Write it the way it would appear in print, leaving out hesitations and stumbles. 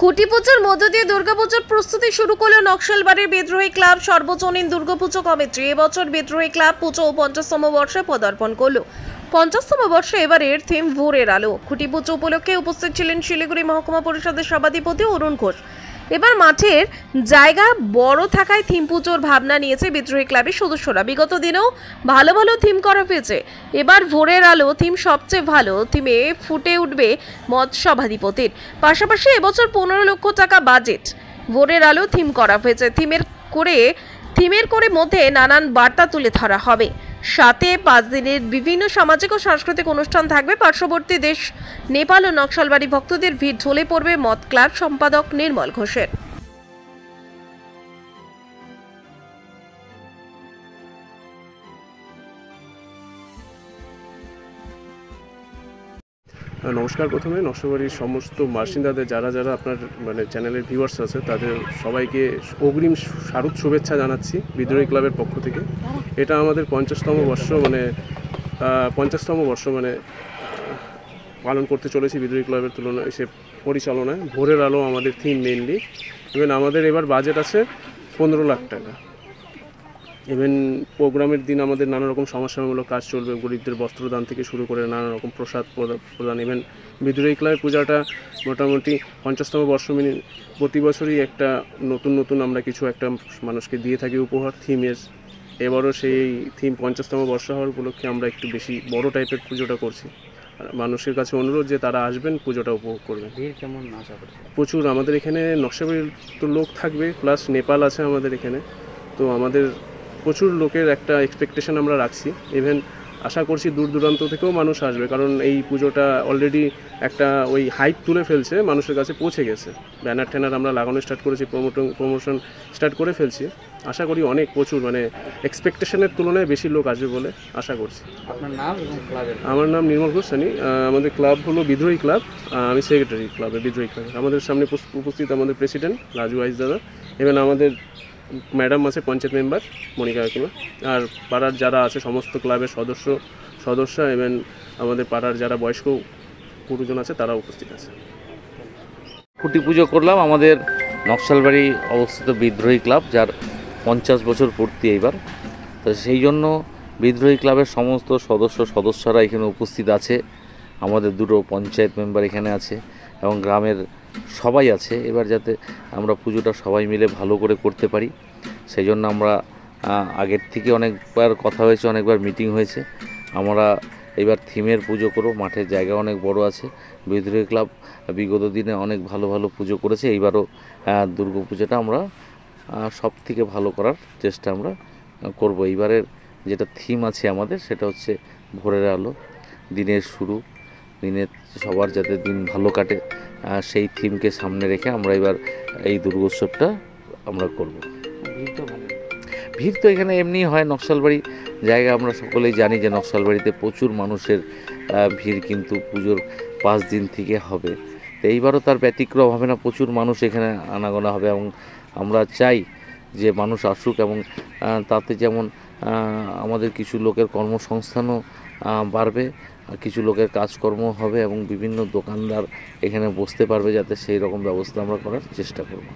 খুঁটি পুজোর মধ্য দিয়ে দুর্গাপুজোর প্রস্তুতি শুরু করলো নকশালবাড়ির বিদ্রোহী ক্লাব সর্বজনীন দুর্গাপুজো কমিটি। এবছর বিদ্রোহী ক্লাব পুজো 50তম বর্ষে পদার্পণ করলো। 50তম বর্ষে এবারের থিম ভোরের আলো। খুঁটি পুজো উপলক্ষে উপস্থিত ছিলেন শিলিগুড়ি মহকুমা পরিষদের সভাধিপতি অরুণ ঘোষ। এবার মাঠের জায়গা বড় থাকায় থিম পুজোর ভাবনা নিয়েছে বিদ্রোহী ক্লাবের সদস্যরা। বিগত দিনেও ভালো ভালো থিম করা হয়েছে, এবার ভোরের আলো থিম সবচেয়ে ভালো থিমে ফুটে উঠবে মত সভাধিপতির। পাশাপাশি এবছর 15 লক্ষ টাকা বাজেট ভোরের আলো থিম করা হয়েছে। থিমের করে মধ্যে নানান বার্তা তুলে ধরা হবে। সাথে 5 দিনের বিভিন্ন সামাজিক ও সাংস্কৃতিক অনুষ্ঠান থাকবে। পার্শ্ববর্তী দেশ নেপাল ও নকশালবাড়ি ভক্তদের ভিড় ঢলে পড়বে মত ক্লাব সম্পাদক নির্মল ঘোষের। নমস্কার। প্রথমে নকশালবাড়ির সমস্ত বাসিন্দাদের যারা যারা আপনার চ্যানেলের ভিউয়ার্স আছে তাদের সবাইকে অগ্রিম শারদ শুভেচ্ছা জানাচ্ছি বিদ্রোহী ক্লাবের পক্ষ থেকে। এটা আমাদের 50তম বর্ষ পালন করতে চলেছি বিদ্রোহী ক্লাবের তুলনায় পরিচালনায়। ভোরের আলো আমাদের থিম মেইনলি। ইভেন আমাদের এবার বাজেট আছে 15 লাখ টাকা। ইভেন প্রোগ্রামের দিন আমাদের নানা রকম সমাজসেবামূলক কাজ চলবে, গরিবদের বস্ত্রদান থেকে শুরু করে নানা রকম প্রসাদ প্রদান। ইভেন বিদ্রোহী ক্লাবের পূজাটা মোটামুটি 50তম বর্ষ প্রতি বছরই একটা নতুন আমরা কিছু একটা মানুষকে দিয়ে থাকি উপহার থিমের। এবারও সেই থিম 50তম বর্ষ হওয়ার উপলক্ষে আমরা একটু বেশি বড় টাইপের পুজোটা করছি। মানুষের কাছে অনুরোধ যে তারা আসবেন, পুজোটা উপভোগ করবেন। ভিড় কেমন আশা করছে? প্রচুর। আমাদের এখানে নকশালবাড়ির তো লোক থাকবে, প্লাস নেপাল আছে আমাদের এখানে, তো আমাদের প্রচুর লোকের একটা এক্সপেকটেশন আমরা রাখছি। ইভেন আশা করছি দূর দূরান্ত থেকেও মানুষ আসবে, কারণ এই পুজোটা অলরেডি একটা ওই হাইপ তুলে ফেলছে, মানুষের কাছে পৌঁছে গেছে। ব্যানার ট্যানার আমরা লাগানো স্টার্ট করেছি, প্রমোশন স্টার্ট করে ফেলছি। আশা করি প্রচুর এক্সপেকটেশনের তুলনায় বেশি লোক আসবে বলে আশা করছি। আপনার নাম এবং ক্লাবের? আমার নাম নির্মল ঘোষ। আমাদের ক্লাব হলো বিদ্রোহী ক্লাব, আমি সেক্রেটারি ক্লাবের, বিদ্রোহী ক্লাবের। আমাদের সামনে উপস্থিত আমাদের প্রেসিডেন্ট রাজু আইস দাদা, এবং আমাদের ম্যাডাম আছে পঞ্চায়েত মেম্বার মনিকা কাকিমা, আর পাড়ার যারা আছে সমস্ত ক্লাবের সদস্য এবং আমাদের পাড়ার যারা বয়স্ক গুরুজন আছে তারা উপস্থিত আছে। খুঁটি পুজো করলাম আমাদের নকশালবাড়ি অবস্থিত বিদ্রোহী ক্লাব, যার 50 বছর পূর্তি এইবার। তো সেই জন্য বিদ্রোহী ক্লাবের সমস্ত সদস্যরা এখানে উপস্থিত আছে। আমাদের 2টো পঞ্চায়েত মেম্বার এখানে আছে এবং গ্রামের সবাই আছে। এবার যাতে আমরা পুজোটা সবাই মিলে ভালো করে করতে পারি, সেই জন্য আমরা আগের থেকে অনেকবার কথা হয়েছে, অনেকবার মিটিং হয়েছে। আমরা এবার থিমের পুজো করব। মাঠের জায়গা অনেক বড় আছে। বিদ্রোহী ক্লাব বিগত দিনে অনেক ভালো পুজো করেছে। এইবারও দুর্গা পুজোটা আমরা সব থেকে ভালো করার চেষ্টা আমরা করব। এইবারের যেটা থিম আছে আমাদের, সেটা হচ্ছে ভোরের আলো, দিনের শুরু, দিনের সবার যাতে দিন ভালো কাটে, সেই থিমকে সামনে রেখে আমরা এবার এই দুর্গোৎসবটা আমরা করব। ভিড় তো এখানে এমনি হয়। নকশালবাড়ি জায়গা আমরা সকলেই জানি যে নকশালবাড়িতে প্রচুর মানুষের ভিড় কিন্তু পুজোর 5 দিন থেকে হবে। তো এইবারও তার ব্যতিক্রম হবে না, প্রচুর মানুষ এখানে আনাগোনা হবে এবং আমরা চাই যে মানুষ আসুক, এবং তাতে যেমন আমাদের কিছু লোকের কর্মসংস্থানও বাড়বে, কিছু লোকের কাজকর্ম হবে এবং বিভিন্ন দোকানদার এখানে বসতে পারবে, যাতে সেই রকম ব্যবস্থা আমরা করার চেষ্টা করব।